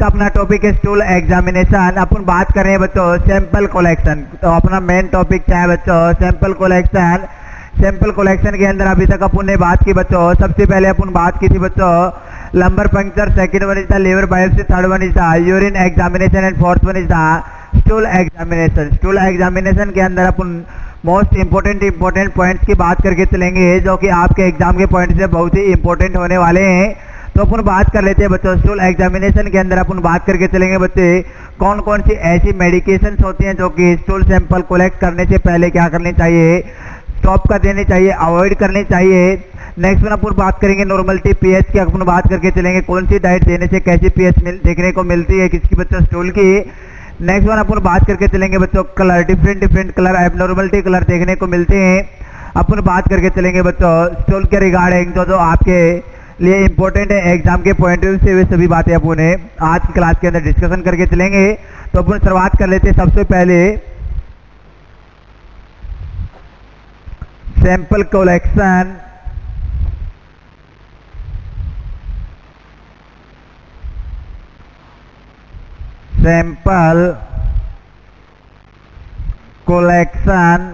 का अपना टॉपिक है स्टूल एग्जामिनेशन। अपन बात कर रहे हैं बच्चों सैंपल कलेक्शन। तो अपना मेन टॉपिक क्या है बच्चों? Sample collection. सैंपल कलेक्शन के अंदर अभी तक अपन ने बात की बच्चों, सबसे पहले अपन बात की थी बच्चों lumbar puncture, second one is the liver biopsy, third one is the urine examination and fourth one is the stool examination. Stool examination के अंदर अपन मोस्ट इंपॉर्टेंट पॉइंट्स की बात करके चलेंगे जो कि आपके एग्जाम के पॉइंट से बहुत ही इंपॉर्टेंट होने वाले हैं। तो अपन बात कर लेते हैं बच्चों स्टूल एग्जामिनेशन के अंदर अपन बात करके चलेंगे बच्चे कौन कौन सी ऐसी मेडिकेशंस होती हैं जो कि स्टूल सैंपल कलेक्ट करने से पहले क्या करनी चाहिए, स्टॉप कर देनी चाहिए, अवॉइड करनी चाहिए। नेक्स्ट वन अपन बात करेंगे नॉर्मलिटी पीएच की, अपन बात करके चलेंगे कौन सी डाइट देने से कैसी पीएच देखने को मिलती है किसकी बच्चों स्टूल की। नेक्स्ट वन अपन बात करके चलेंगे बच्चों colour, different colour, abnormality colour देखने को मिलते हैं। अपन बात करके चलेंगे बच्चों स्टूल के रिगार्डिंग जो आपके लिए इंपॉर्टेंट है एग्जाम के पॉइंट ऑफ व्यू से, वे सभी बातें अपन आज की क्लास के अंदर डिस्कशन करके चलेंगे। तो अपन शुरुआत कर लेते हैं सबसे पहले sample collection. Sample collection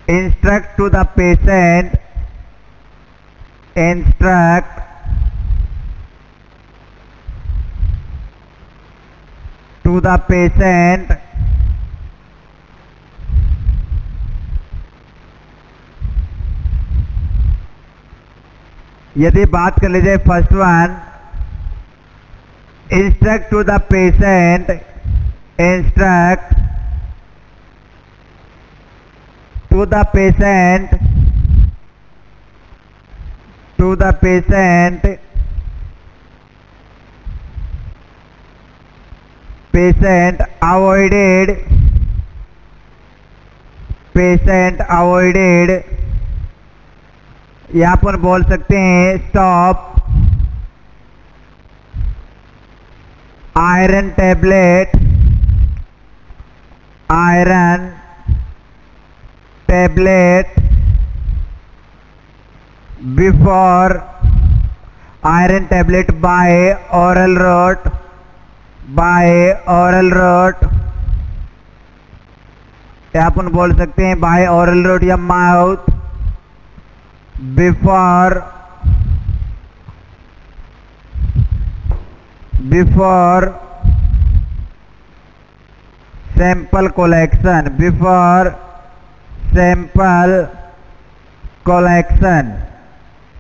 instruct to the patient, instruct to the patient यदि बात कर लीजिए first one instruct to the patient, instruct to the patient, to the patient, patient avoided, patient avoided, यहाँ पर बोल सकते हैं stop iron tablet, iron tablet before iron tablet by oral route, by oral route, या अपन बोल सकते हैं by oral route या mouth, before sample collection, before sample collection.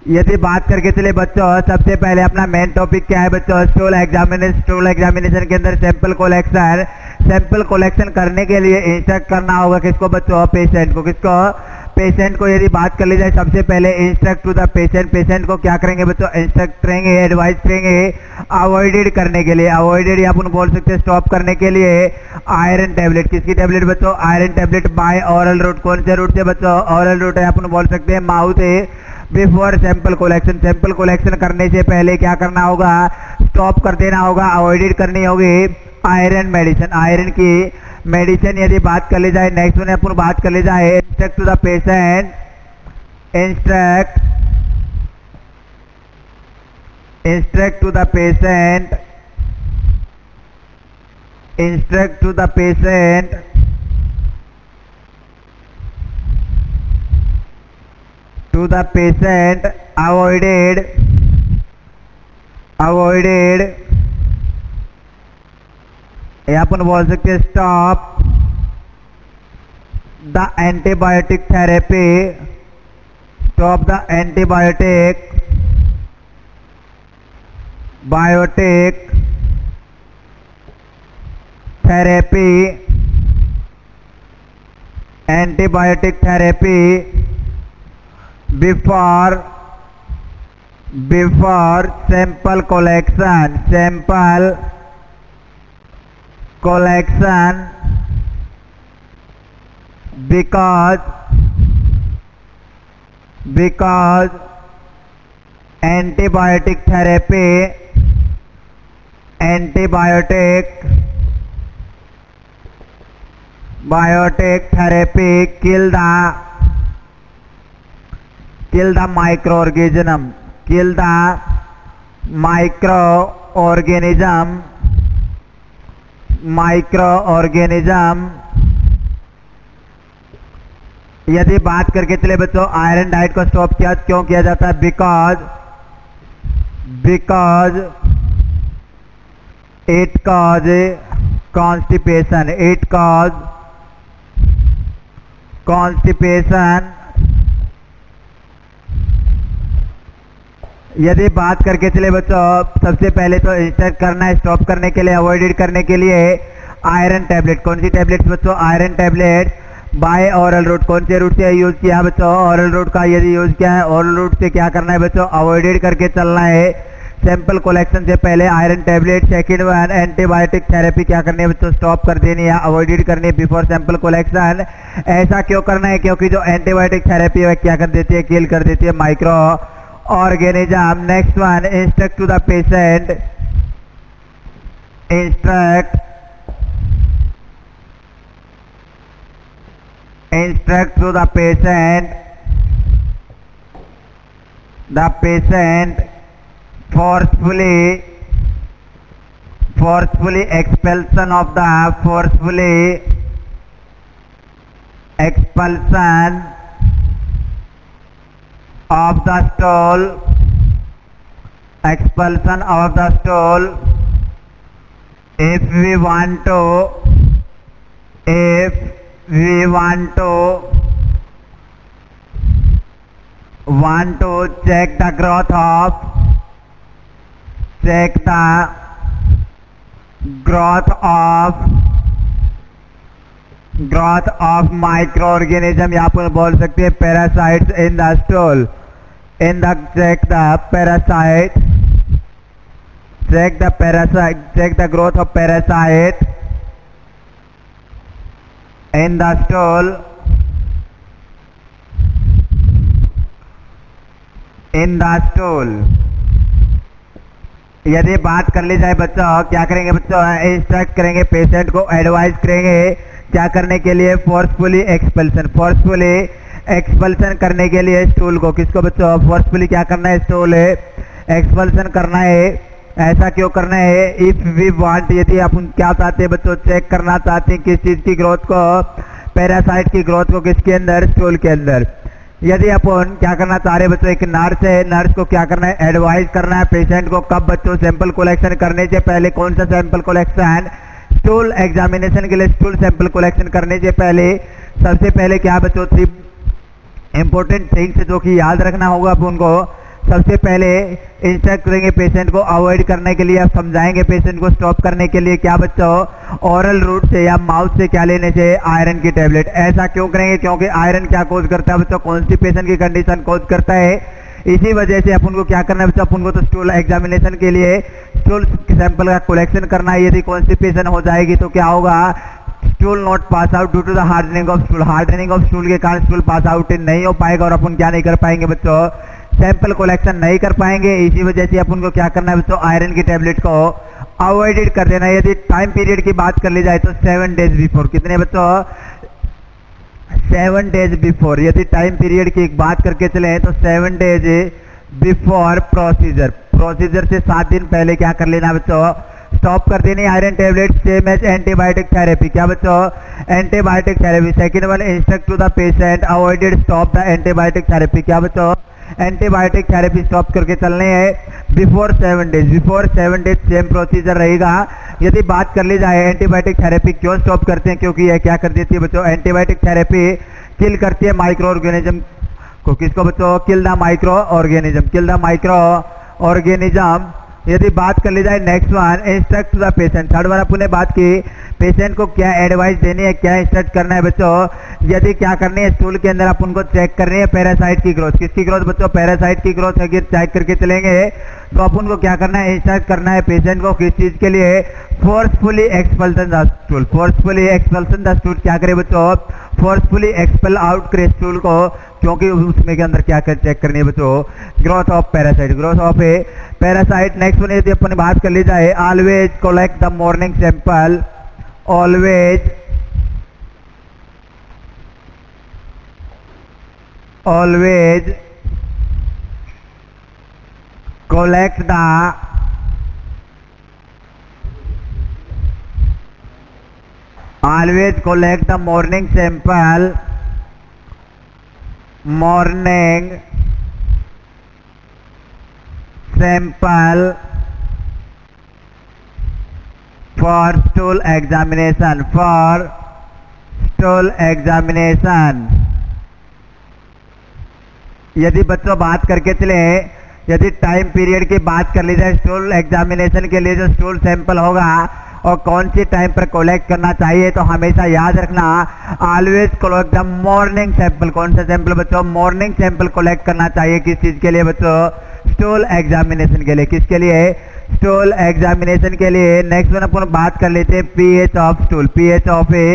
यदि बात करके चले बच्चों सबसे पहले अपना मेन टॉपिक क्या है बच्चों? स्टूल एग्जामिनेशन के अंदर सैंपल कलेक्शन। सैंपल कलेक्शन करने के लिए इंस्ट्रक्ट करना होगा किसको बच्चों? पेशेंट को। किसको? पेशेंट को। यदि बात कर ली जाए सबसे पहले instruct to the patient, patient को क्या करेंगे बच्चों? इंस्ट्रक्ट करेंगे, एडवाइस करेंगे अवॉइडेड करने के लिए। अवॉइडेड या अपन बोल सकते हैं स्टॉप करने के लिए आयरन टेबलेट। किसकी टेबलेट बच्चों? Iron tablet by oral route. कौन से रूट से बच्चों? ऑरल रूट है, अपन बोल सकते हैं माउथ है। Before sample collection, sample collection करने से पहले क्या करना होगा? स्टॉप कर देना होगा, अवॉइडेड करनी होगी आयरन मेडिसिन, आयरन की मेडिसिन। यदि बात कर ली जाए नेक्स्ट में अपन बात कर ली जाए instruct to the patient, instruct to the patient, instruct to the patient to the patient avoided या अपन बोल सकते हैं stop the antibiotic therapy, stop the antibiotic therapy, antibiotic therapy before sample collection, sample collection because antibiotic therapy kill kill the microorganism, kill the microorganism। यदि बात करके चले बच्चों आयरन डाइट को स्टॉप क्यों किया जाता है? बिकॉज इट कॉज कॉन्स्टिपेशन, यदि बात करके चले बच्चों सबसे पहले तो इंस्टेक्ट करना है स्टॉप करने के लिए, अवॉइडेड करने के लिए आयरन टैबलेट। कौन सी टैबलेट बच्चों? Iron tablet by oral route. कौन से रूट से यूज किया बच्चों? ऑरल रूट का यदि यूज किया है ऑरल रूट से क्या करना है बच्चों? अवॉइडेड करके चलना है। सैंपल कलेक्शन से पहले iron tablet. Second one antibiotic therapy क्या करनी है बच्चों? स्टॉप कर देनी है, अवॉइडेड करनी है बिफोर सैंपल कलेक्शन। ऐसा क्यों करना है? क्योंकि जो एंटीबायोटिक थेरेपी है क्या कर देती है? किल कर देती है microorganism. Next one instruct to the patient, instruct to the patient forcefully expulsion of the stool, if we want to check the growth of microorganism, यहाँ पर बोल सकते हैं parasites in the stool, check the growth of parasite in the stool, यदि बात कर ली जाए बच्चों क्या करेंगे बच्चों? इंस्ट्रक्ट करेंगे पेशेंट को, एडवाइस करेंगे क्या करने के लिए? फोर्सफुली एक्सपल्सन करने के लिए स्टूल को। किसको बच्चों? फोर्सफुली क्या करना है? स्टूल एक्सपल्सन करना है। ऐसा क्यों करना है? इफ वी वांट, यदि अपन क्या चाहते हैं बच्चों? चेक करना चाहते हैं किस चीज की ग्रोथ को? पैरासाइट की ग्रोथ को। किसके अंदर? स्टूल के अंदर। यदि अपन क्या करना चाह रहे बच्चों? एक नर्स है, नर्स को क्या करना है? एडवाइस करना है पेशेंट को। कब बच्चों? सैंपल कलेक्शन करने से पहले। कौन सा सैंपल कलेक्शन? स्टूल एग्जामिनेशन के लिए स्टूल सैंपल कलेक्शन करने से पहले सबसे पहले क्या बच्चों? 3 इंपॉर्टेंट थिंग्स जो कि याद रखना होगा अपन को। सबसे पहले इंस्ट्रक्ट करेंगे पेशेंट को अवॉइड करने के लिए, आप समझाएंगे पेशेंट को स्टॉप करने के लिए क्या बच्चों? ऑरल रूट से या माउथ से क्या लेने से? आयरन की टैबलेट। ऐसा क्यों करेंगे? क्योंकि आयरन क्या कोज करता है बच्चों? कॉन्स्टिपेशन की कंडीशन कोज करता है। इसी वजह से अपन को क्या करना है बच्चों? अपन को तो स्टूल एग्जामिनेशन के लिए स्टूल सैंपल का कलेक्शन करना है। यदि कॉन्स्टिपेशन हो जाएगी तो क्या होगा? Stool not pass out due to the hardening of stool. Hardening of stool के कारण स्टूल पास आउट नहीं हो पाएगा और अपन क्या नहीं कर पाएंगे बच्चों? सैंपल कलेक्शन नहीं कर पाएंगे। इसी वजह से अपन को क्या करना है बच्चों? आयरन की टैबलेट को अवॉइडेड कर देना है। यदि टाइम पीरियड की बात कर ली जाए तो 7 डेज बिफोर। कितने बच्चों? 7 डेज बिफोर। यदि टाइम पीरियड की एक बात करके चले तो 7 डेज बिफोर प्रोसीजर से 7 दिन पहले क्या कर लेना बच्चों? स्टॉप कर देनी iron tablet. Same as antibiotic therapy. क्या बच्चों? Antibiotic therapy. Second one instruct to the patient avoided stop the antibiotic therapy. क्या बच्चों? एंटीबायोटिक थेरेपी स्टॉप करके चलने हैं बिफोर 7 डेज। सेम प्रोसीजर रहेगा। यदि बात कर ली जाए एंटीबायोटिक थेरेपी क्यों स्टॉप करते हैं? क्योंकि यह क्या कर देती है बच्चों? एंटीबायोटिक थेरेपी किल करती है माइक्रो ऑर्गेनिज्म को। किसको बच्चों? Kill the microorganism. यदि बात कर ली जाए next one instruct to the patient. Third one अपन ने बात की पेशेंट को क्या एडवाइस देनी है, क्या इंस्ट्रक्ट करना है बच्चों? यदि क्या करनी है स्टूल के अंदर अपन को चेक करनी है पैरासाइट की ग्रोथ। किसकी ग्रोथ बच्चों? पैरासाइट की ग्रोथ अगर चेक करके चलेंगे तो अपन को क्या करना है? इंस्ट्रक्ट करना है पेशेंट को किस चीज के लिए? Forcefully expulsion the stool. क्या करे बच्चों? फोर्सफुली एक्सपेल आउट करे स्टूल को। क्योंकि उसमें के अंदर क्या चेक करनी है बच्चों? Growth of parasite. Next one यदि अपन बात कर ली जाए always collect the morning sample. Always collect the always collect the morning sample for stool examination यदि बच्चों बात करके चले, यदि टाइम पीरियड की बात कर ली जाए स्टूल एग्जामिनेशन के लिए जो स्टूल सैंपल होगा और कौन सी टाइम पर कलेक्ट करना चाहिए, तो हमेशा याद रखना always collect the morning sample. कौन सा सैंपल बच्चों? मॉर्निंग सैंपल कलेक्ट करना चाहिए। किस चीज के लिए बच्चों? स्टूल एग्जामिनेशन के लिए। किसके लिए? स्टूल एग्जामिनेशन के लिए। नेक्स्ट वन अपन बात कर लेते हैं pH of stool. PH of a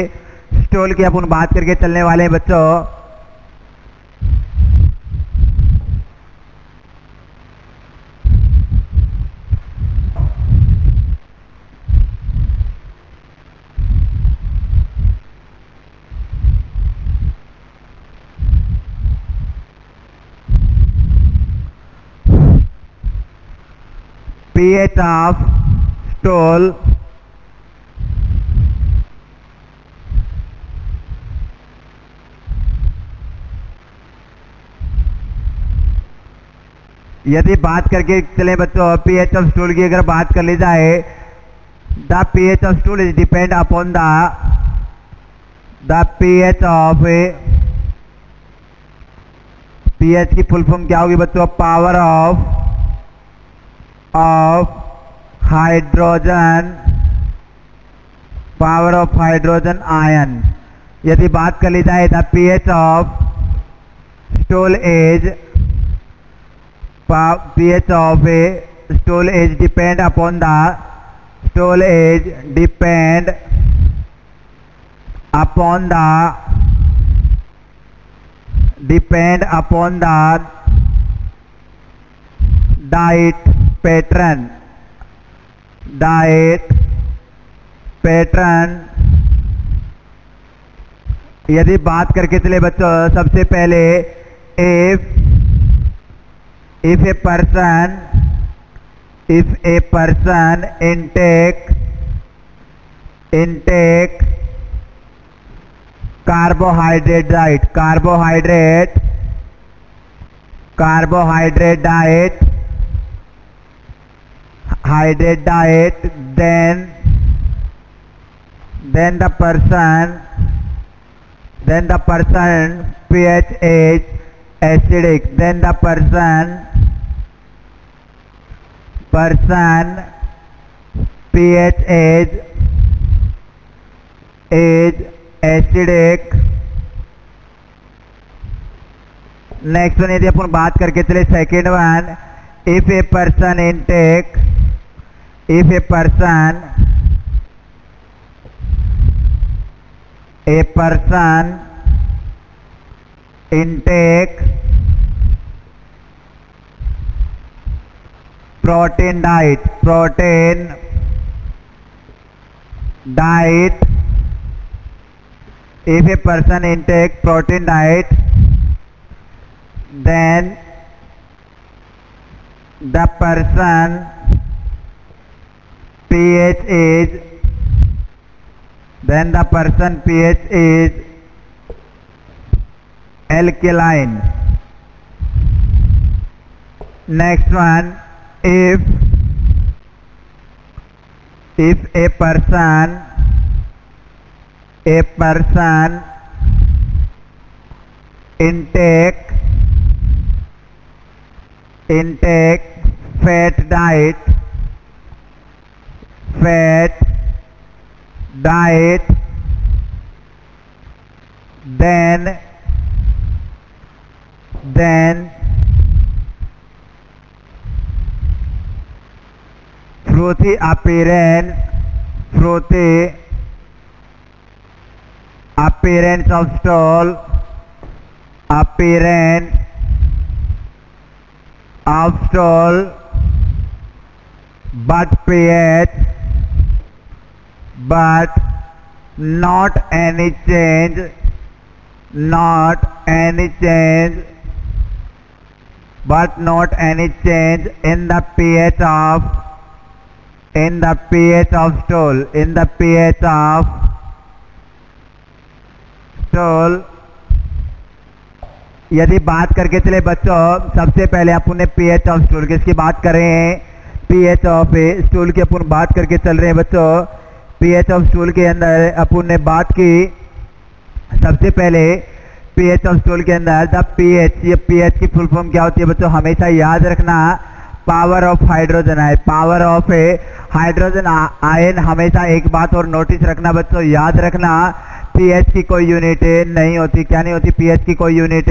stool की अपन बात करके चलने वाले हैं बच्चों। pH of stool यदि बात करके चले बच्चों pH ऑफ स्टूल की अगर बात कर ली जाए, the pH of stool is depend upon the pH of pH की फुल फॉर्म क्या होगी बच्चों? Power of hydrogen ion. यदि बात कर ली जाए the pH of stool is depend upon the diet pattern. यदि बात करके चले बच्चों सबसे पहले if a person intake carbohydrate diet, then the person pH is acidic. Then the person pH is acidic. Next one यदि अपन बात करके चले second one, if a person intake protein diet, if a person intake protein diet, then the person pH is alkaline. Next one, if a person intake fat diet, then fruity appearance of stool, but not any change but not any change in the pH of stool. In the pH of stool यदि बात करके चले बच्चों, सबसे पहले अपन ने pH of stool किसकी बात कर रहे हैं, pH ऑफ स्टूल की अपन बात करके चल रहे हैं बच्चों। pH ऑफ स्टूल के अंदर अपन ने बात की सबसे पहले pH ऑफ स्टूल के अंदर द pH, ये pH की फुल फॉर्म क्या होती है बच्चों, हमेशा याद रखना power of hydrogen ion, power of hydrogen ion. हमेशा एक बात और नोटिस रखना बच्चों, याद रखना pH की कोई यूनिट नहीं होती। क्या नहीं होती, pH की कोई यूनिट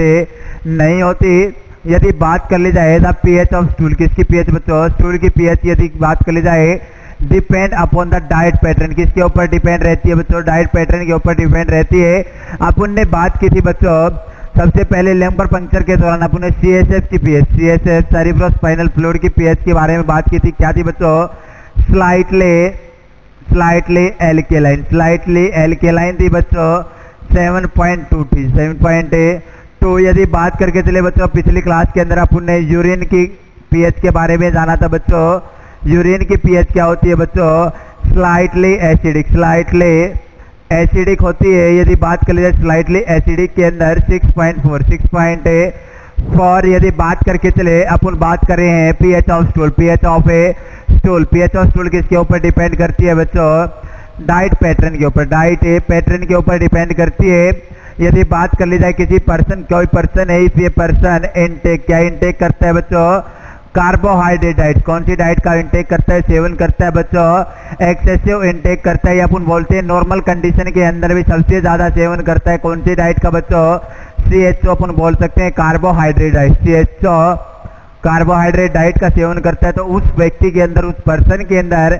नहीं होती। यदि बात कर ली जाए द pH ऑफ स्टूल, किसकी pH बच्चों, स्टूल की pH यदि बात कर ली जाए depend upon the diet pattern, किसके ऊपर डिपेंड रहती है बच्चों, डाइट पैटर्न के ऊपर डिपेंड रहती है। अपन ने बात की थी बच्चों सबसे पहले लैम्पर पंक्चर के दौरान अपन ने CSF की pH, CSF सेरिब्रोस्पाइनल फ्लूइड की pH के बारे में बात की थी। क्या थी बच्चों, स्लाइटली एल्केलाइन थी बच्चों, 7.2 थी, 7.2। यदि बात करके चले बच्चों पिछली क्लास के अंदर अपन ने यूरिन की pH के बारे में जाना था बच्चों। यूरिन की pH क्या होती है बच्चों, स्लाइटली एसिडिक होती है। यदि बात कर लीजिए स्लाइटली एसिडिक के अंदर 6.4। यदि बात करके चले अपन बात कर रहे हैं pH of stool, pH of stool किसके ऊपर डिपेंड करती है बच्चों, डाइट पैटर्न के ऊपर, डाइट पैटर्न के ऊपर डिपेंड करती है। यदि बात कर ली जाए किसी पर्सन, कोई पर्सन है, इस ये पर्सन इनटेक, क्या इनटेक करता है बच्चों, कार्बोहाइड्रेट डाइट, कौन सी डाइट का इनटेक करता है, सेवन करता है बच्चों, एक्सेसिव इनटेक करता है, या अपन बोलते हैं नॉर्मल कंडीशन के अंदर भी सबसे ज्यादा सेवन करता है कौन सी डाइट का बच्चों, CHO अपन बोल सकते हैं carbohydrate diet, CHO carbohydrate diet का सेवन करता है। तो उस व्यक्ति के अंदर, उस पर्सन के अंदर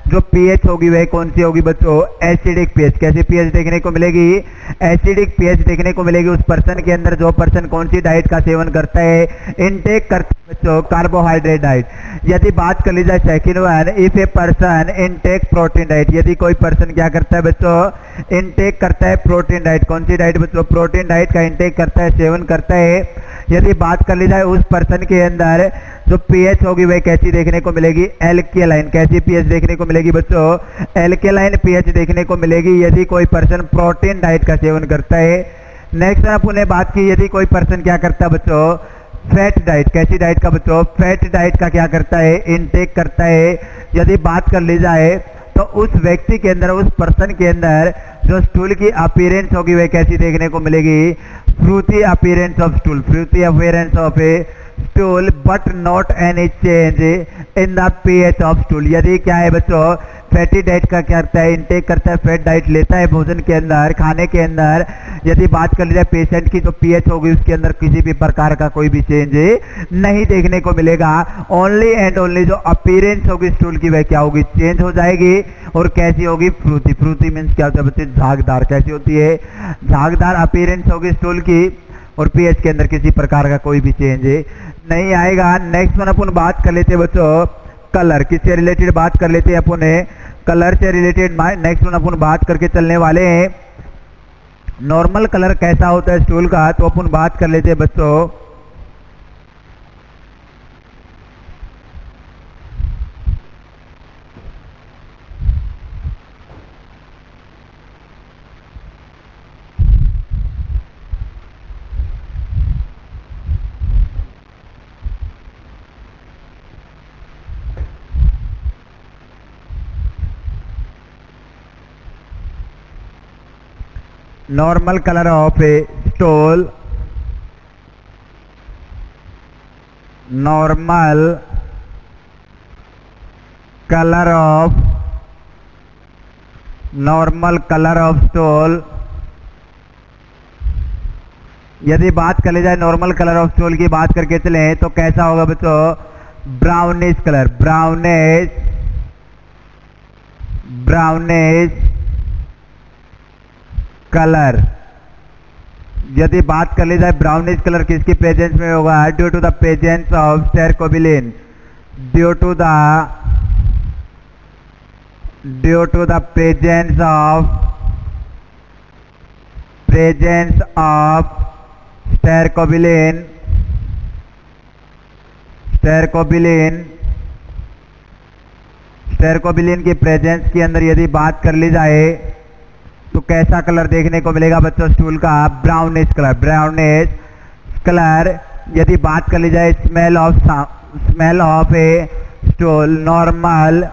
जो pH होगी वह कौन सी होगी बच्चों, एसिडिक pH। कैसी pH देखने को मिलेगी, एसिडिक pH देखने को मिलेगी उस पर्सन के अंदर जो पर्सन कौन सी डाइट का सेवन करता है, इनटेक करता है बच्चों कार्बोहाइड्रेट डाइट। यदि बात कर ली जाए second one, if a person intake protein diet, यदि कोई पर्सन क्या करता है बच्चों, इनटेक करता है प्रोटीन डाइट, कौन सी डाइट बच्चों, प्रोटीन डाइट का इनटेक करता है, सेवन करता है। यदि बात कर ली जाए उस पर्सन के अंदर जो pH होगी वह कैसी देखने को मिलेगी, एल्केलाइन। कैसी pH देखने को मिलेगी बच्चों, एल्केलाइन pH देखने को मिलेगी यदि कोई पर्सन प्रोटीन डाइट का सेवन करता है। नेक्स्ट अपन ने बात की यदि कोई पर्सन क्या करता है बच्चों, फैट डाइट। कैसी डाइट का बच्चों, फैट डाइट का क्या करता है, इनटेक करता है। यदि बात कर ली जाए तो उस व्यक्ति के अंदर, उस पर्सन के अंदर जो स्टूल की अपीयरेंस होगी वह कैसी देखने को मिलेगी, fruity appearance of stool, fruity appearance of a stool, but not any change in the pH of stool. यदि क्या है बच्चों, फैटी डाइट का क्या करता है, इनटेक करता है, फैट डाइट लेता है भोजन के अंदर, खाने के अंदर। यदि बात कर ली जाए पेशेंट की तो pH होगी उसके अंदर किसी भी प्रकार का कोई भी चेंज नहीं देखने को मिलेगा। ओनली एंड ओनली जो अपीयरेंस होगी स्टूल की वह क्या होगी, चेंज हो जाएगी। और कैसी होगी, फ्रूटी। फ्रूटी मीन्स क्या होता है बच्चे, झागदार। कैसी होती है, झागदार अपीयरेंस होगी स्टूल की, और pH के अंदर किसी प्रकार का कोई भी चेंज नहीं आएगा। नेक्स्ट वन अपन बात कर लेते हैं बच्चों, कलर। किससे रिलेटेड बात कर लेते हैं अपन, कलर से रिलेटेड। नेक्स्ट वन अपन बात करके चलने वाले हैं नॉर्मल कलर कैसा होता है स्टूल का, तो अपन बात कर लेते हैं बच्चों normal color of a stool, normal color of stool। यदि बात कर ली जाए नॉर्मल कलर ऑफ स्टूल की बात करके चले तो कैसा होगा बच्चों, ब्राउनिश कलर, ब्राउनिश कलर। यदि बात कर ली जाए ब्राउनिश कलर किसकी प्रेजेंस में होगा, due to the presence of stercobilin, due to the presence of stercobilin stercobilin की प्रेजेंस के अंदर यदि बात कर ली जाए तो कैसा कलर देखने को मिलेगा बच्चों स्टूल का? Brownish colour. यदि बात कर ली जाए smell of a stool, normal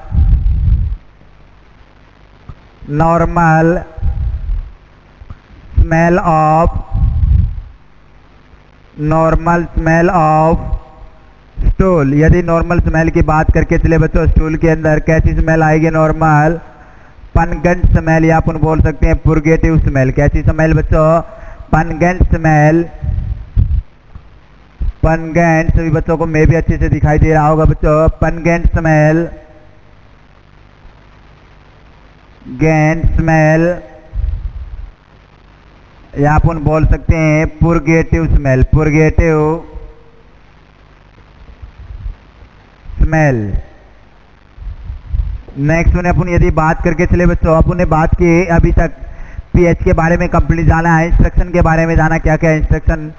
smell of stool. यदि नॉर्मल स्मेल की बात करके चले बच्चों स्टूल के अंदर कैसी स्मेल आएगी? नॉर्मल पनगेंट स्मेल, या अपन बोल सकते हैं पुर्गेटिव स्मेल। कैसी स्मेल बच्चों? पनगेंट स्मेल। पनगेंट सभी बच्चों को मे भी अच्छे से दिखाई दे रहा होगा बच्चों। पनगेंट स्मेल, या अपन बोल सकते हैं पुर्गेटिव स्मेल। नेक्स्ट में अपन यदि बात करके चले बच्चों, अपन ने बात की अभी तक पीएच के बारे में कंप्लीट जाना है, इंस्ट्रक्शन के बारे में जाना, क्या क्या इंस्ट्रक्शन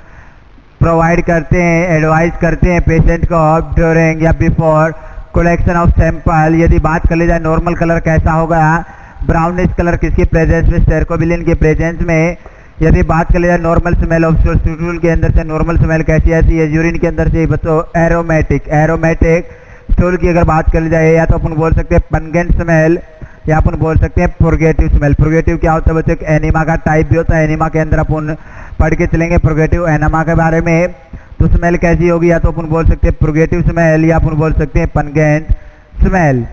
प्रोवाइड करते हैं, एडवाइस करते हैं पेशेंट को ड्यूरिंग या बिफोर कलेक्शन ऑफ सैंपल। यदि बात कर ली जाए नॉर्मल कलर कैसा होगा? ब्राउनिश कलर, किसकी प्रेजेंस में? स्टेरकोबिलिन के प्रेजेंस में। यदि बात कर ली जाए नॉर्मल स्मेल ऑफ स्टूल के अंदर से नॉर्मल स्मेल कैसी आती है? यूरिन के अंदर से बच्चों एरोमेटिक। स्टूल की अगर बात कर ली जाए या तो अपन बोल सकते हैं पनगेंट स्मेल, या अपन बोल सकते हैं पुर्गेटिव स्मेल। पुर्गेटिव क्या होता है बच्चों? एक एनिमा का टाइप भी होता है। एनिमा के अंदर अपन पढ़ के चलेंगे पुर्गेटिव एनिमा के बारे में। तो स्मेल कैसी होगी? या तो अपन बोल सकते हैं पुर्गेटिव स्मेल, या अपन बोल सकते हैं पनगेंट स्मेल।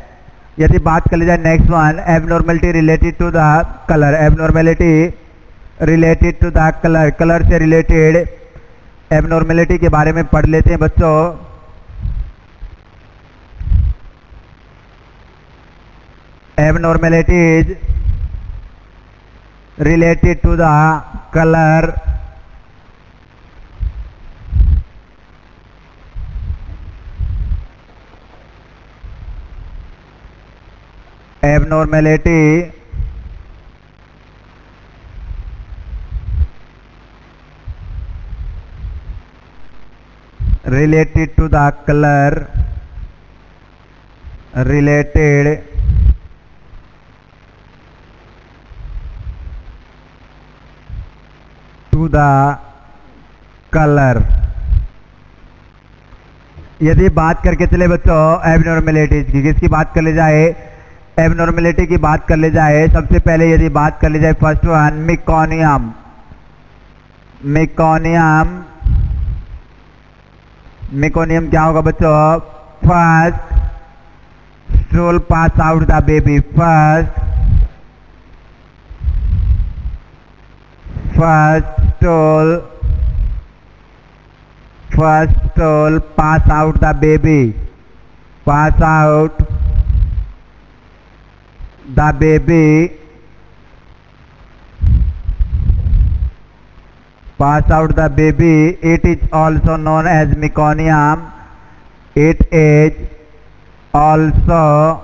यदि बात कर ली जाए next one, abnormality related to the colour. Abnormality related to the colour, colour से रिलेटेड एबनॉर्मेलिटी के बारे में पढ़ लेते हैं बच्चों। abnormalities related to the color abnormality related to the color related to the color। यदि बात करके चले बच्चों एबनॉर्मेलिटीज की, किसकी बात कर ली जाए? एबनॉर्मेलिटी की बात कर ली जाए। सबसे पहले यदि बात कर ली जाए फर्स्ट वन मेकोनियम। मेकोनियम क्या होगा बच्चों? First stool pass out the baby. First stool pass out the baby। pass out the baby it is also known as meconium। it is also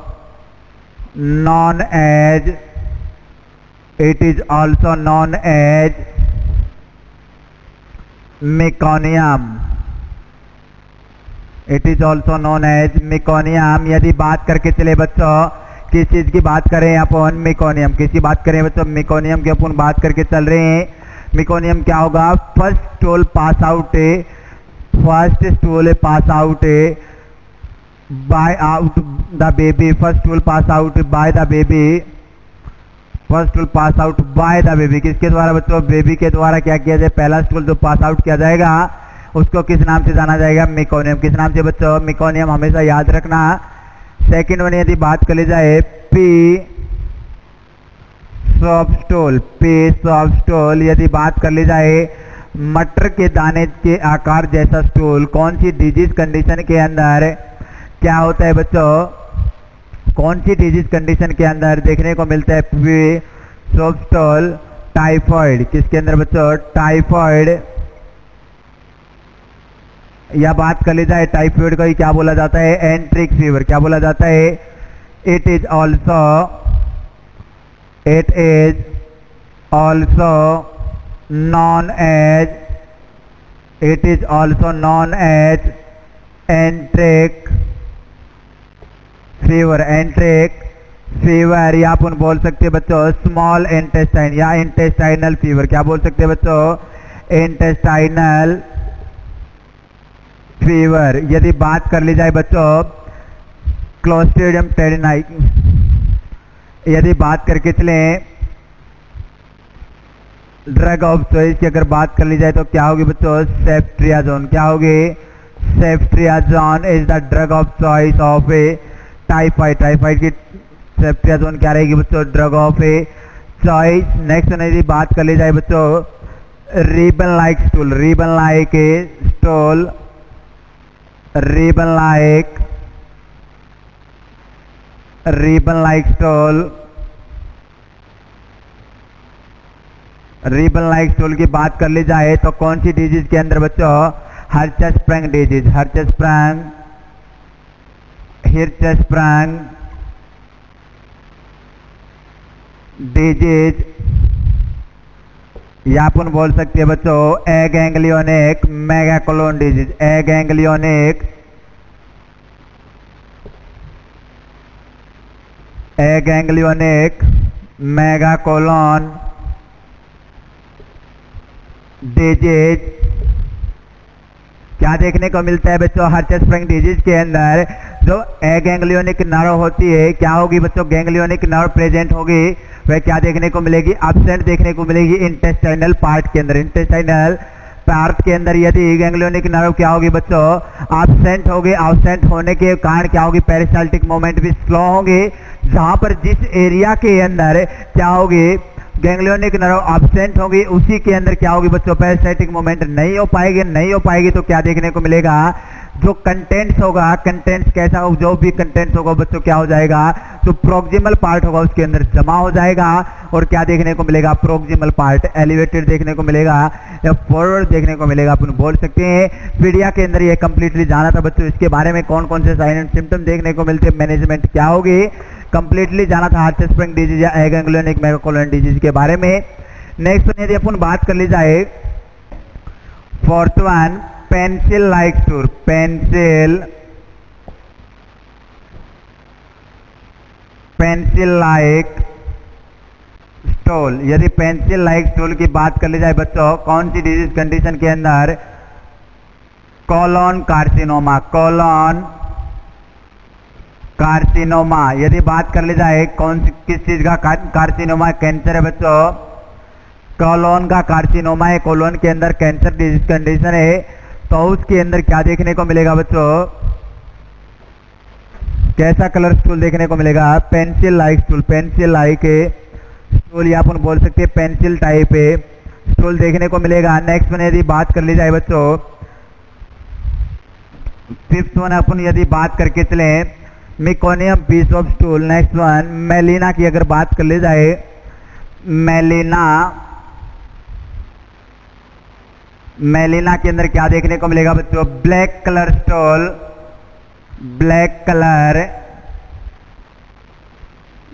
known as meconium। यदि बात करके चले बच्चों किस चीज की बात करें अपन? मेकोनियम। किसकी बात करें बच्चों? मेकोनियम की अपन बात करके चल रहे हैं। मेकोनियम क्या होगा? First stool pass out by out the baby. First stool pass out by the baby. किसके द्वारा बच्चों? बेबी के द्वारा क्या किया जाए? पहला स्टूल जो पास आउट किया जाएगा उसको किस नाम से जाना जाएगा? मेकोनियम। किस नाम से बच्चों? मेकोनियम, हमेशा याद रखना। सेकंड वन यदि बात कर ली जाए पी सॉफ्ट स्टूल। यदि बात कर ली जाए मटर के दाने के आकार जैसा स्टूल, कौन सी डिजीज कंडीशन के अंदर क्या होता है बच्चों? कौन सी डिजीज कंडीशन के अंदर देखने को मिलता है? Soft stool typhoid. किसके अंदर बच्चों? टाइफॉइड। या बात कर ली जाए टाइफॉइड को ही क्या बोला जाता है? Enteric fever. क्या बोला जाता है? It is also known as enteric fever, enteric fever, या अपन बोल सकते हैं बच्चों स्मॉल इंटेस्टाइन या इंटेस्टाइनल फीवर। क्या बोल सकते हैं बच्चों? Intestinal fever. यदि बात कर ली जाए बच्चों क्लोस्ट्रिडियम टेरियाई, यदि बात करके चले ड्रग ऑफ चॉइस की अगर बात कर ली जाए तो क्या होगी बच्चों? सेफ्ट्रियाजोन। क्या होगी? Ceftriaxone is the drug of choice of a typhoid. Typhoid की सेफ्ट्रियाजोन क्या रहेगी बच्चों? Drug of a choice. Next यदि बात कर ली जाए बच्चों ribbon like stool, ribbon like a stool, ribbon like stool, ribbon like stool की बात कर ली जाए तो कौन सी डिजीज के अंदर बच्चों? हर्चस्प्रैंग डिजीज, हर्चस्प्रैंग डिजीज, या अपन बोल सकते हैं बच्चों ए गैंग्लियोनिक मेगाकोलोन डिजीज, ए गैंग्लियोनिक मेगाकोलोन डिजीज। क्या देखने को मिलता है बच्चों? हर्चस्प्रैंग डिजीज के अंदर जो ए गैंग्लियोनिक नर्व होती है क्या होगी बच्चों? गैंग्लियोनिक नर्व प्रेजेंट होगी, वह क्या देखने को मिलेगी? एब्सेंट देखने को मिलेगी इंटेस्टाइनल पार्ट के अंदर। इंटेस्टाइनल पार्ट के अंदर यदि गैंग्लियोनिक नर्व क्या होगी बच्चों? एब्सेंट होगी। एब्सेंट होने के कारण क्या होगी? पेरिस्टाल्टिक मूवमेंट भी स्लो होगी, जहां पर जिस एरिया के अंदर क्या होगी? गैंग्लियोनिक नर्व एब्सेंट होगी, उसी के अंदर क्या होगी बच्चों? पेरिस्टाल्टिक मूवमेंट नहीं हो पाएगी तो क्या देखने को मिलेगा? जो कंटेंट्स होगा, कंटेंट्स कैसा हो, जो भी कंटेंट्स होगा बच्चों क्या हो जाएगा? जो प्रोक्सिमल पार्ट होगा उसके अंदर जमा हो जाएगा, और क्या देखने को मिलेगा? प्रोक्सिमल पार्ट एलिवेटेड देखने को मिलेगा या फॉरवर्ड देखने को मिलेगा, अपन बोल सकते हैं। पीडिया के अंदर ये कंप्लीटली जाना था बच्चों, इसके बारे में कौन कौन से साइन एंड सिम्टम देखने को मिलते हैं, मैनेजमेंट क्या होगी, कंप्लीटली जाना था हर्चस्प्रैंग डिजीज या ए गैंग्लियोनिक मेगाकोलोन डिजीज के बारे में। नेक्स्ट यदि अपन बात कर ली जाए fourth one, pencil like stool, pencil like stool. यदि पेंसिल लाइक स्टूल की बात कर ली जाए बच्चों कौन सी डिजीज कंडीशन के अंदर? Colon carcinoma, colon carcinoma. यदि बात कर ली जाए किस चीज का कार्सिनोमा? कैंसर है बच्चों, कोलोन का कार्सिनोमा है, कोलोन के अंदर कैंसर डिजीज कंडीशन है, तो उसके अंदर क्या देखने को मिलेगा बच्चों? कैसा कलर स्टूल देखने को मिलेगा? Pencil like stool, pencil like stool, या अपन बोल सकते हैं पेंसिल टाइप है स्टूल देखने को मिलेगा। नेक्स्ट वन यदि बात कर ली जाए बच्चों फिफ्थ वन, अपन यदि बात करके चले meconium piece of stool. Next one melena की अगर बात कर ली जाए, मेलिना के अंदर क्या देखने को मिलेगा बच्चों? Black colour stool, black colour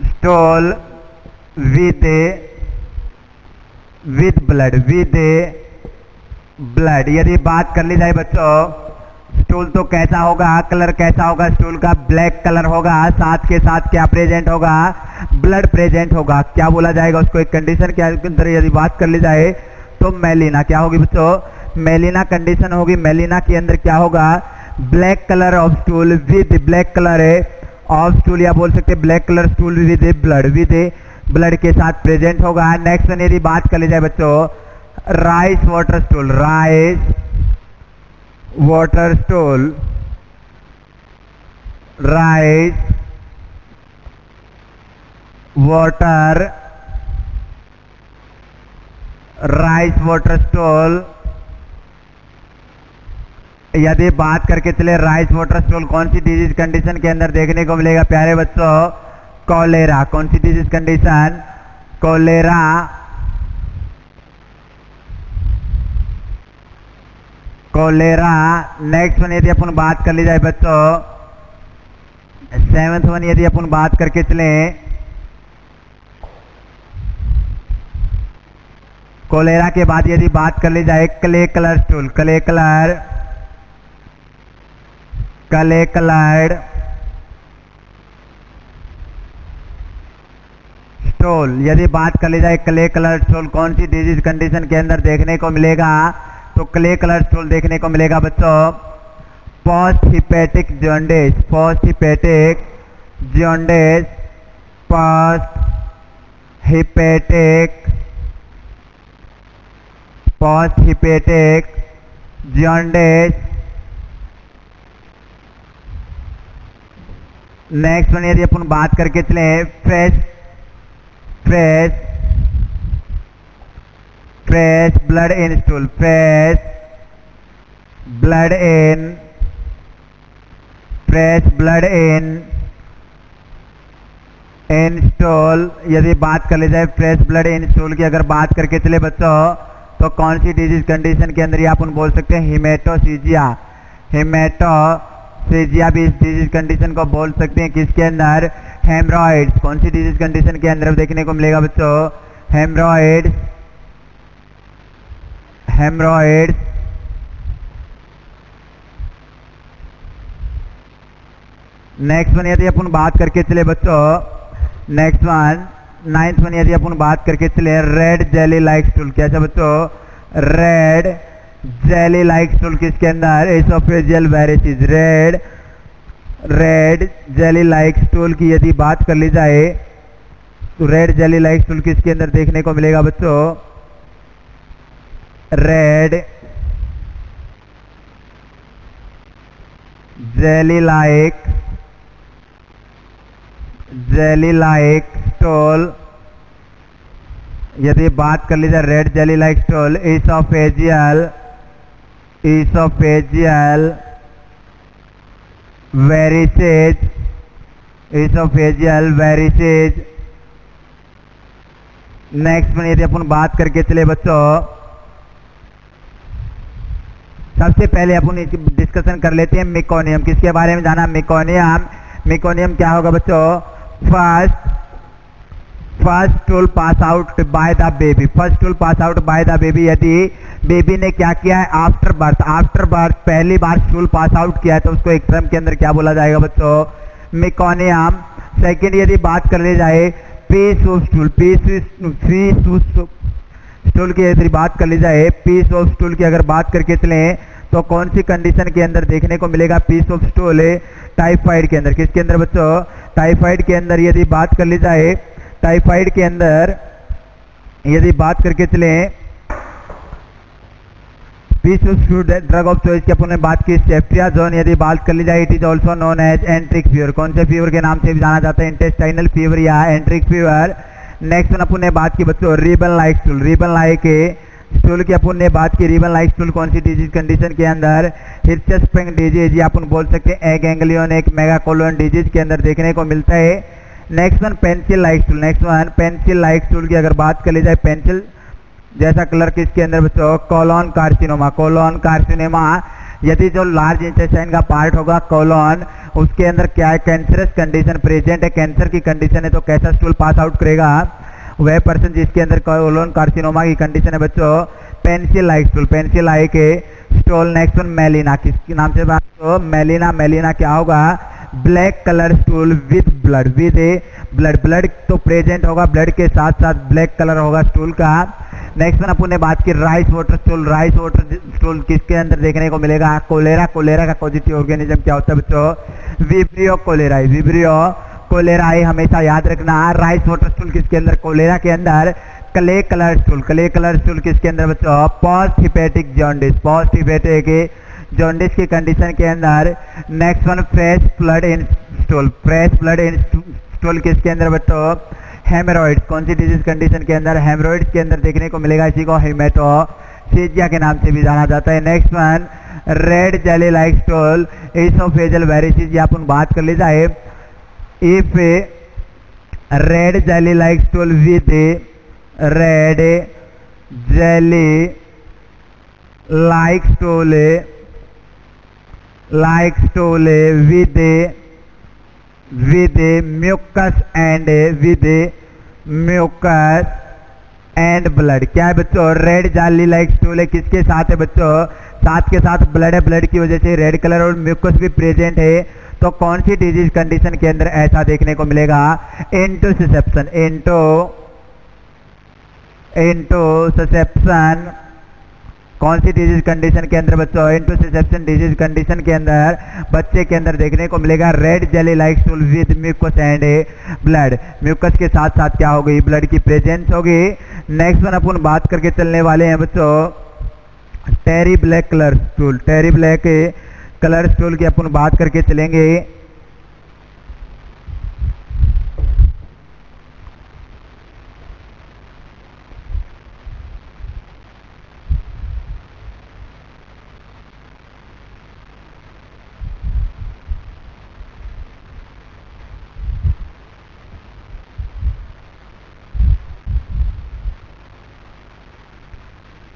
stool with blood. यदि बात कर ली जाए बच्चों स्टूल तो कैसा होगा, कलर कैसा होगा स्टूल का? ब्लैक कलर होगा, साथ के साथ क्या प्रेजेंट होगा? ब्लड प्रेजेंट होगा। क्या बोला जाएगा उसको? एक कंडीशन के अंदर यदि बात कर ली जाए तो मेलिना क्या होगी बच्चों? मेलिना कंडीशन होगी। मेलिना के अंदर क्या होगा? Black colour of stool with black colour of stool, या बोल सकते black colour stool with blood के साथ प्रेजेंट होगा। नेक्स्ट यदि बात कर ली जाए बच्चों rice water stool, rice water stool, rice water stool. यदि बात करके चले राइस वाटर स्टूल कौन सी डिजीज कंडीशन के अंदर देखने को मिलेगा प्यारे बच्चों? कॉलेरा। कौन सी disease condition? Cholera. Cholera. Next one यदि अपन बात कर ली जाए बच्चों सेवेंथ वन यदि अपन बात करके चले कोलेरा के बाद यदि बात कर ली जाए clay colour stool, clay colour clay coloured stool. यदि बात कर ली जाए क्ले कलर स्टूल कौन सी डिजीज कंडीशन के अंदर देखने को मिलेगा, तो क्ले कलर स्टूल देखने को मिलेगा बच्चों post hepatic jaundice, post hepatic jaundice, post hepatic jaundice. Next one यदि अपन बात करके चले fresh blood in stool, fresh blood in stool. यदि बात कर ली जाए फ्रेश ब्लड इन स्टूल की अगर बात करके चले बच्चों तो कौन सी डिजीज कंडीशन के अंदर ये अपन बोल सकते हैं हीमेटोसीजिया, हीमेटोसीजिया भी इस डिजीज कंडीशन को बोल सकतेगे किसके अंदर, हेमरॉइड्स। कौन सी डिजीज कंडीशन के अंदर देखने को मिलेगा बच्चों, हेमरॉइड्स। नेक्स्ट वन यदि अपन बात करके चले बच्चों, नेक्स्ट वन 9th वन यदि अपन बात करके चले रेड जेली लाइक स्टूल। कैसा बच्चों, रेड जेली लाइक स्टूल किसके अंदर, oesophageal varices. Red jelly like stool की यदि बात कर ली जाए तो रेड जेली लाइक स्टूल किसके अंदर देखने को मिलेगा बच्चों, रेड जेली लाइक स्टूल। यदि बात कर लीजिए red jelly like stool oesophageal varices. Next में यदि अपन बात करके चले बच्चों, सबसे पहले अपन डिस्कशन कर लेते हैं मेकोनियम। किसके बारे में जाना, मेकोनियम क्या होगा बच्चों, first stool pass out by the baby, first stool pass out by the baby. यदि बेबी ने क्या किया है, आफ्टर बर्थ पहली बार स्टूल पास आउट किया है तो उसको एक टर्म के अंदर क्या बोला जाएगा बच्चों, मेकोनियम। सेकंड यदि बात कर ली जाए पीस ऑफ स्टूल की यदि बात कर ली जाए, पीस ऑफ स्टूल की अगर बात करके चलें तो कौन सी कंडीशन के अंदर देखने को मिलेगा पीस ऑफ स्टूल, टाइफाइड के अंदर। किसके अंदर बच्चों, टाइफाइड के अंदर। यदि बात कर ली जाए टाइफाइड के अंदर यदि बात करके चलें piece of stool drug of choice की अपन ने बात की सेफ्ट्रियाजोन। यदि बात कर ली जाए it is also known as enteric fever. कौन से फीवर के नाम से भी जाना जाता है, इंटेस्टाइनल फीवर या एंट्रिक फीवर। नेक्स्ट वन अपन ने बात की बच्चों रिबन लाइक स्टूल की अपन ने बात की। रिबन लाइक स्टूल कौन सी डिजीज कंडीशन के अंदर, हिर्शस्प्रिंग डिजीज या अपन बोल सकते हैं ए गैंग्लियन एक मेगाकोलोन डिजीज के अंदर देखने को मिलता है। Next one pencil like stool की अगर बात कर ली जाए, पेंसिल जैसा कलर किसके अंदर बच्चों, कोलोन कार्सिनोमा। यदि जो लार्ज इंटेस्टाइन का पार्ट होगा कोलोन, उसके अंदर क्या है, कैंसरस कंडीशन प्रेजेंट है, कैंसर की कंडीशन है, तो कैसा स्टूल पास आउट करेगा, वह पर्सन जिसके अंदर कोलोन कार्सिनोमा की कंडीशन है बच्चों, pencil like stool. Next one melaena, किसके नाम से बात, तो मेलिना क्या होगा, black colour stool with blood तो प्रेजेंट होगा, ब्लड के साथ साथ ब्लैक कलर होगा स्टूल का। नेक्स्ट वन अपन ने बात की राइस वाटर स्टूल किसके अंदर देखने को मिलेगा, कोलेरा का पॉजिटिव ऑर्गेनिज्म क्या होता है बच्चों, विब्रियो कोलेराई हमेशा याद रखना। राइस वाटर स्टूल किसके अंदर, कोलेरा के अंदर। क्ले कलर स्टूल किसके अंदर बच्चों, पोस्ट हिपेटिक जॉन्डिस की कंडीशन के अंदर। Next one fresh blood in stool किसके अंदर बच्चों, हेमरॉइड्स। कौन सी डिजीज कंडीशन के अंदर, हेमरॉइड्स के अंदर देखने को मिलेगा, इसी को हेमेटोसीजिया के नाम से भी जाना जाता है। Next one red jelly like stool oesophageal varices, या अपन बात कर ली जाए if red jelly like stool with red jelly like stool with mucus and blood। क्या है बच्चों, रेड जाली लाइक स्टूल है, किसके साथ है बच्चों, साथ के साथ ब्लड है, ब्लड की वजह से रेड कलर और म्यूकस भी प्रेजेंट है, तो कौन सी डिजीज कंडीशन के अंदर ऐसा देखने को मिलेगा? इंटोसिसेप्शन, इंटोसिसेप्शन कौन सी डिजीज कंडीशन के अंदर बच्चों? इंटोसिसेप्शन डिजीज कंडीशन के अंदर बच्चे के अंदर देखने को मिलेगा red jelly like stool with mucus and blood. Mucus के साथ साथ क्या होगी? ब्लड की प्रेजेंस होगी। नेक्स्ट वन अपन बात करके चलने वाले हैं बच्चों टेरी ब्लैक कलर स्टूल। टेरी ब्लैक कलर स्टूल की अपन बात करके चलेंगे।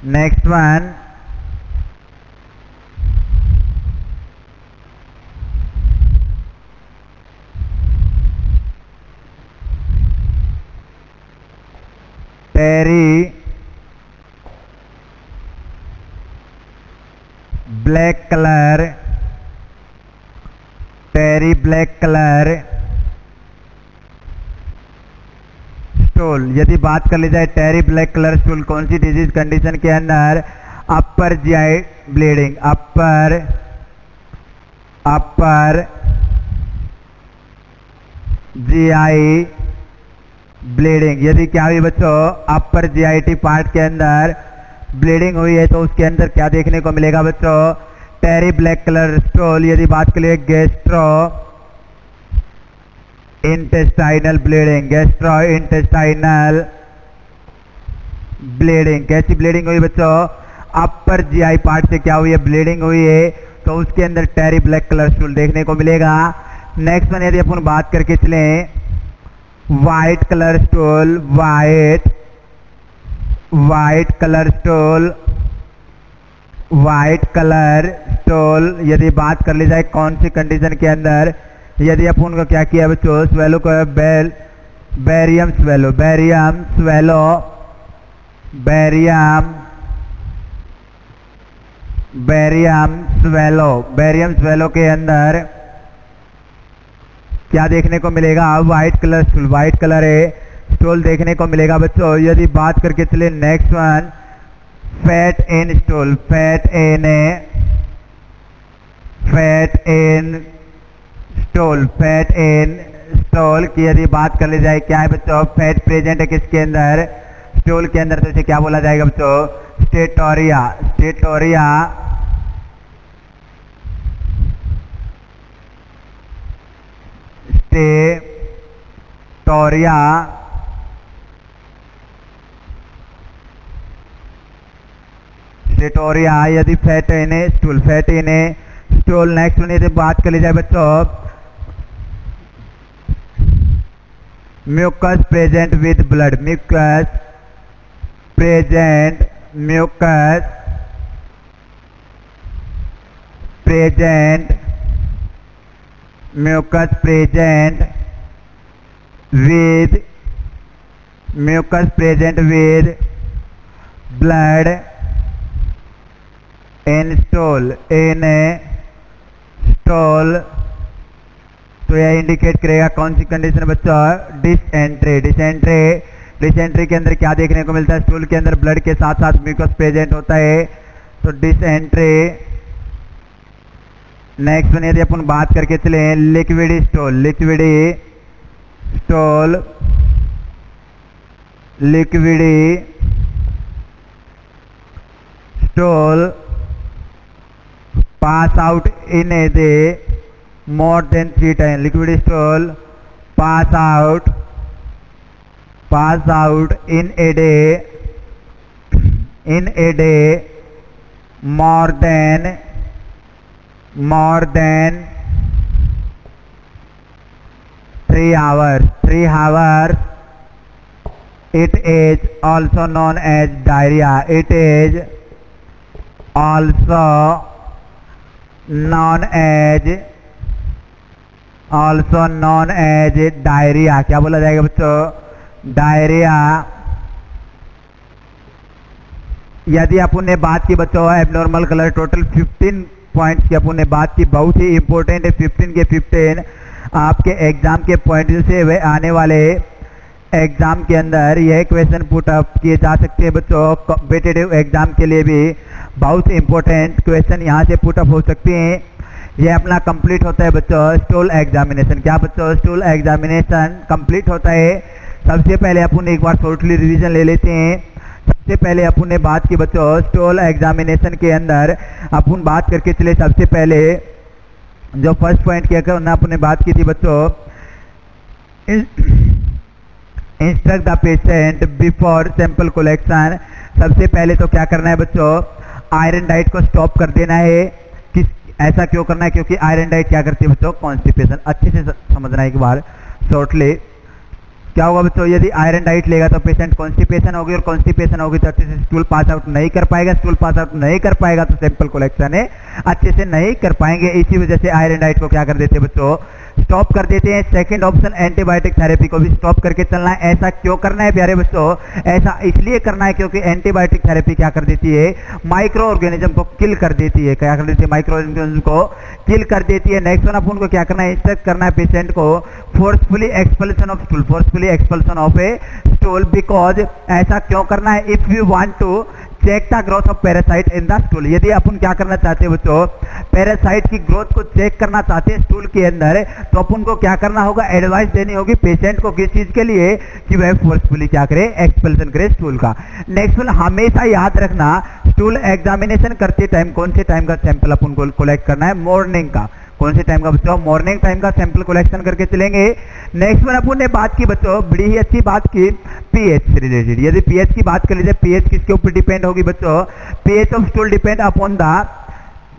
नेक्स्ट वन टेरी ब्लैक कलर, टेरी ब्लैक कलर स्टूल। यदि बात कर ली जाए टेरी ब्लैक कलर स्टूल कौन सी डिजीज कंडीशन के अंदर? Upper GI bleeding, upper GI bleeding. यदि क्या हुई बच्चों? अपर जीआईटी पार्ट के अंदर ब्लीडिंग हुई है तो उसके अंदर क्या देखने को मिलेगा बच्चों? टेरी ब्लैक कलर स्टूल। यदि बात करिए gastro intestinal bleeding, gastro intestinal bleeding. कैसी ब्लीडिंग हुई बच्चों? अपर जीआई पार्ट से क्या हुई है? ब्लीडिंग हुई है, तो उसके अंदर टेरी ब्लैक कलर स्टूल देखने को मिलेगा। नेक्स्ट वन यदि अपन बात करके चलें white colour stool, white colour stool, white colour stool. यदि बात कर ली जाए कौन सी कंडीशन के अंदर? यदि अपन को क्या किया बच्चों? स्वेलो को barium swallow, barium swallow, barium swallow के अंदर क्या देखने को मिलेगा? White colour stool, white colour है स्टूल देखने को मिलेगा बच्चों। यदि बात करके चले next one fat in stool, fat in stool की यदि बात कर ली जाए क्या है बच्चों? फैट प्रेजेंट है किसके अंदर? स्टूल के अंदर, तो इसे क्या बोला जाएगा बच्चों? स्टेटोरिया, स्टेटोरिया स्टेटोरिया स्टेटोरिया। यदि fat in stool, fat in stool. Next one यदि बात कर ली जाए बच्चों mucus present with blood, mucus present, mucus present, mucus present with, mucus present with blood in stool, in stool. तो यह इंडिकेट करेगा कौन सी कंडीशन बच्चों? Dysentery, dysentery. डिसेंट्री के अंदर क्या देखने को मिलता है? स्टूल के अंदर ब्लड के साथ साथ म्यूकस प्रेजेंट होता है, तो डिसेंट्री। नेक्स्ट वन यदि अपन बात करके चले liquid stool, liquid stool, liquid stool pass out in a day more than 3 times. Liquid stool pass out in a day more than 3 hours. 3 hours. It is also known as diarrhea. It is also known as diarrhoea. क्या बोला जाएगा बच्चों? Diarrhoea. यदि अपन ने बात की बच्चों abnormal colour total 15 points की अपन ने बात की, बहुत ही इंपॉर्टेंट है 15 के 15 आपके एग्जाम के पॉइंट से वे आने वाले एग्जाम के अंदर यह क्वेश्चन पुट अप किए जा सकते हैं बच्चों। कॉम्पिटिटिव एग्जाम के लिए भी बहुत इंपॉर्टेंट क्वेश्चन यहाँ से पुट अप हो सकते हैं। यह अपना कंप्लीट होता है बच्चों स्टूल एग्जामिनेशन। क्या बच्चों स्टूल एग्जामिनेशन कंप्लीट होता है। सबसे पहले अपन एक बार शॉर्टली रिवीजन ले लेते हैं। सबसे पहले अपन ने बात की बच्चों स्टूल एग्जामिनेशन के अंदर अपन बात करके चले। सबसे पहले जो फर्स्ट पॉइंट क्या करना अपन ने बात की थी बच्चों, instruct the patient before sample collection. सबसे पहले तो क्या करना है बच्चों, आयरन डाइट को स्टॉप कर देना है। किस ऐसा क्यों करना है, क्योंकि आयरन डाइट क्या करती है बच्चों, कॉन्स्टिपेशन। अच्छे से समझना एक बार शॉर्टली। क्या होगा बच्चों, यदि आयरन डाइट लेगा तो पेशेंट कॉन्स्टिपेशन होगी, और कॉन्स्टिपेशन होगी तो अच्छे से स्टूल पास आउट नहीं कर पाएगा। स्टूल पास आउट नहीं कर पाएगा तो सैंपल कलेक्शन है अच्छे से नहीं कर पाएंगे। इसी वजह से आयरन डाइट को क्या कर देते हैं बच्चों, स्टॉप कर देते हैं। सेकंड ऑप्शन एंटीबायोटिक थेरेपी को भी स्टॉप करके चलना है। ऐसा क्यों करना है प्यारे बच्चों, ऐसा इसलिए करना है क्योंकि एंटीबायोटिक थेरेपी क्या कर देती है, माइक्रो ऑर्गेनिज्म को किल कर देती है। क्या कर देती है, माइक्रो ऑर्गेनिज्म को किल कर देती है। नेक्स्ट वन अपन को क्या करना है, इंस्ट्रक्ट करना है पेशेंट को forcefully expulsion of stool, forcefully expulsion of a stool. Because ऐसा क्यों करना है, if you want to check the growth of parasite in the stool. यदि अपन क्या करना चाहते हैं बच्चों, पैरासाइट की ग्रोथ को चेक करना चाहते हैं स्टूल के अंदर, तो अपन को क्या करना होगा, एडवाइस देनी होगी पेशेंट को किस चीज के लिए, कि वह फोर्सफुली क्या करे, एक्सपल्सन करे स्टूल का। नेक्स्ट वन हमेशा याद रखना, स्टूल एग्जामिनेशन करते टाइम कौन से टाइम का सैंपल अपन को कलेक्ट करना है, मॉर्निंग का। कौन से टाइम का बच्चों, मॉर्निंग टाइम का सैंपल कलेक्शन करके चलेंगे। नेक्स्ट वन अपन ने बात की बच्चों, बड़ी ही अच्छी बात की, पीएच से रिलेटेड। यदि पीएच की बात कर लीजिए, पीएच किसके ऊपर डिपेंड होगी बच्चों, pH of stool depend upon the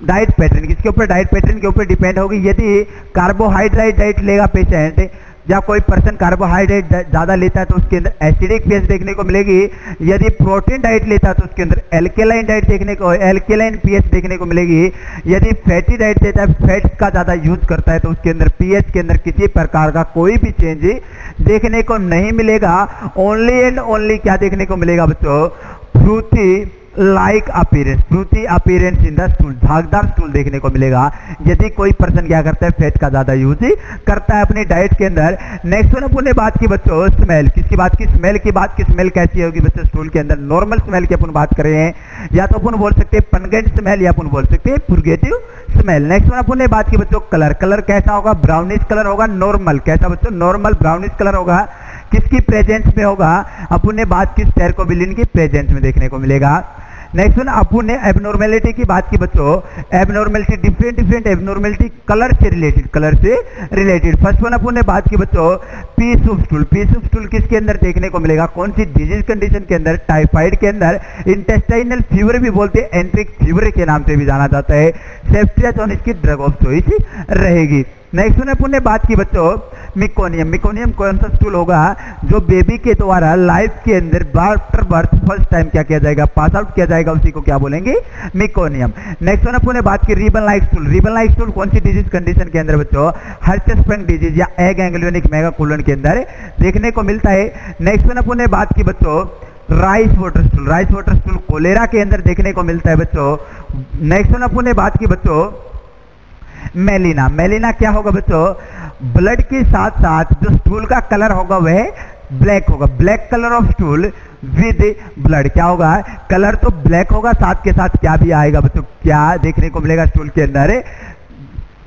diet pattern. किसके ऊपर, डाइट पैटर्न के ऊपर डिपेंड होगी। यदि कार्बोहाइड्रेट डाइट लेगा पेशेंट, या कोई पर्सन कार्बोहाइड्रेट ज्यादा लेता है तो उसके अंदर एसिडिक पीएच देखने को मिलेगी। यदि प्रोटीन डाइट लेता है तो उसके अंदर एल्केलाइन डाइट देखने को, एल्केलाइन पीएच देखने को मिलेगी। यदि फैटी डाइट लेता है, फैट का ज्यादा यूज करता है, तो उसके अंदर पीएच के अंदर किसी प्रकार का कोई भी चेंज देखने को नहीं मिलेगा। ओनली एंड ओनली क्या देखने को मिलेगा बच्चों, fruity like appearance, fruity appearance in the stool, झागदार स्टूल देखने को मिलेगा यदि कोई पर्सन क्या करता है, फैट का ज्यादा यूज करता है अपनी डाइट के अंदर। नेक्स्ट वन अपन ने बात की बच्चों, स्मेल। किसकी बात की, स्मेल की बात की। स्मेल कैसी होगी बच्चों स्टूल के अंदर, नॉर्मल स्मेल की अपन बात कर रहे हैं, या तो अपन बोल सकते हैं पंगेंट स्मेल, या अपन बोल सकते हैं पुर्गेटिव स्मेल। नेक्स्ट वन अपन ने बात की बच्चों, कलर। कलर कैसा होगा, ब्राउनिश कलर होगा, नॉर्मल। कैसा बच्चों, नॉर्मल ब्राउनिश कलर होगा। किसकी प्रेजेंस में होगा, अपन ने बात की स्टेरकोबिलिन की प्रेजेंस में देखने को मिलेगा। नेक्स्ट वन अपन ने एबनॉर्मेलिटी की बात की बच्चों, एबनॉर्मेलिटी डिफरेंट एबनॉर्मेलिटी कलर से रिलेटेड, कलर से रिलेटेड। फर्स्ट वन अपन ने बात की बच्चों, piece of stool. Piece of stool किसके अंदर देखने को मिलेगा, कौन सी डिजीज कंडीशन के अंदर, टाइफाइड के अंदर, इंटेस्टाइनल फीवर भी बोलते हैं, एंट्रिक फीवर के नाम से भी जाना जाता है। सेफ्टियस और इसकी ड्रग ऑफ चॉइस रहेगी। नेक्स्ट वन अपन ने बात की बच्चों, मिकोनियम। मिकोनियम कौन सा स्टूल होगा, जो बेबी के द्वारा लाइफ के अंदर आफ्टर बर्थ फर्स्ट टाइम क्या किया जाएगा, पास आउट किया जाएगा, उसी को क्या बोलेंगे, मिकोनियम। नेक्स्ट वन अपन ने बात की, ribbon like stool. Ribbon like stool कौन सी डिजीज कंडीशन के अंदर बच्चों, हर्चस्प्रिंग डिजीज या एग एंग्लियोनिक मेगाकोलोन के अंदर देखने को मिलता है। नेक्स्ट वन अपन ने बात की बच्चों, rice water stool. Rice water stool cholera के अंदर देखने को मिलता है बच्चों। नेक्स्ट वन अपन ने बात की बच्चों, मेलिना। मेलिना क्या होगा बच्चों, ब्लड के साथ साथ जो स्टूल का कलर होगा वह ब्लैक होगा, black colour of stool with blood. क्या होगा, कलर तो ब्लैक होगा, साथ के साथ क्या भी आएगा बच्चों, क्या देखने को मिलेगा स्टूल के अंदर,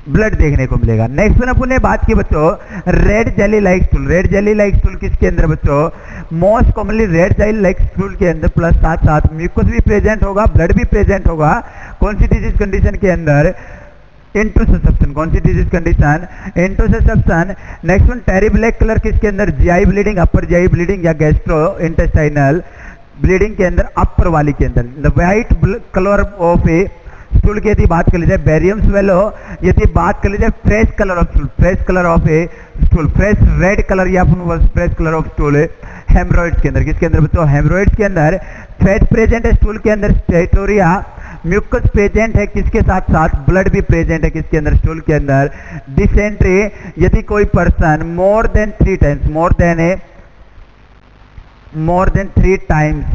ब्लड देखने को मिलेगा। नेक्स्ट वन अपन ने बात की बच्चों, red jelly like stool. Red jelly like stool किसके अंदर बच्चों, most commonly red jelly like stool के अंदर प्लस साथ साथ म्यूकस भी प्रेजेंट होगा, ब्लड भी प्रेजेंट होगा। कौन सी डिजीज कंडीशन के अंदर, इंटोसेप्शन। कौन सी डिजीज कंडीशन, इंटोसेप्शन। नेक्स्ट वन टेरी ब्लैक कलर किसके अंदर, GI bleeding, upper GI bleeding या गैस्ट्रो इंटेस्टाइनल ब्लीडिंग के अंदर, अपर वाली के अंदर। White colour of a stool की यदि बात कर लीजिए, बैरियम स्वेलो। यदि बात कर लीजिए fresh colour of stool, fresh colour of a stool, fresh red colour या fresh colour of stool haemorrhoids के अंदर। किसके अंदर बच्चों, हेमरोइड्स के अंदर। फैट प्रेजेंट है स्टूल के अंदर, स्टेटोरिया। म्यूकस प्रेजेंट है, किसके साथ साथ ब्लड भी प्रेजेंट है किसके अंदर, स्टूल के अंदर। डिसेंट्री, यदि कोई person more than 3 times, more than 3 times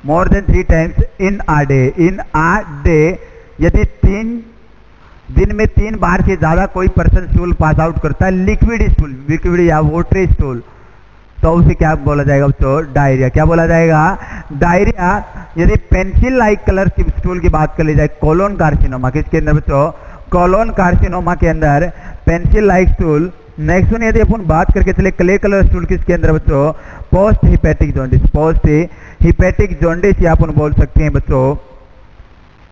more than 3 times in a day यदि 3 दिन में 3 बार से ज्यादा कोई पर्सन स्टूल पास आउट करता है, लिक्विड या वाटरी स्टूल, तो उसे क्या बोला जाएगा बच्चों? डायरिया। क्या बोला जाएगा? डायरिया। यदि पेंसिल लाइक कलर की स्टूल की बात कर ली जाए, कोलोन कार्सिनोमा, किसके अंदर बच्चों? कोलोन कार्सिनोमा के अंदर pencil like stool. Next one यदि अपन बात करके चले क्ले कलर स्टूल, किसके अंदर बच्चों? Post hepatic jaundice. Post hepatic jaundice या अपन बोल सकते हैं बच्चों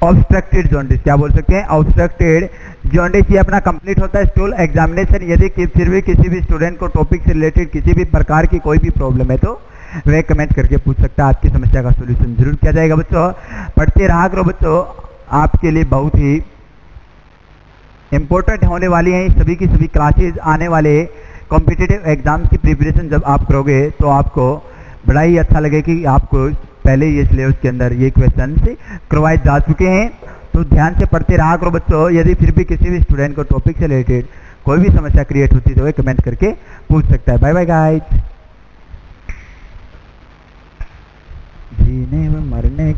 ऑब्स्ट्रक्टेड जॉन्डिस। क्या बोल सकते हैं? Obstructed jaundice. ये अपना कंप्लीट होता है स्टूल एग्जामिनेशन। यदि फिर भी किसी भी स्टूडेंट को टॉपिक से रिलेटेड किसी भी प्रकार की कोई भी प्रॉब्लम है तो वे कमेंट करके पूछ सकता है, आपकी समस्या का सोल्यूशन जरूर किया जाएगा बच्चों। पढ़ते रहा करो बच्चों, आपके लिए बहुत ही इंपॉर्टेंट होने वाली हैं सभी की सभी क्लासेज। आने वाले कॉम्पिटिटिव एग्जाम की प्रिपरेशन जब आप करोगे तो आपको बड़ा ही अच्छा लगे कि आपको पहले ये सिलेबस के अंदर ये क्वेश्चन करवाए जा चुके हैं। तो ध्यान से पढ़ते रहा करो बच्चों। यदि फिर भी किसी भी स्टूडेंट को टॉपिक से रिलेटेड कोई भी समस्या क्रिएट होती है तो वे कमेंट करके पूछ सकता है। Bye bye guys. जीने व मरने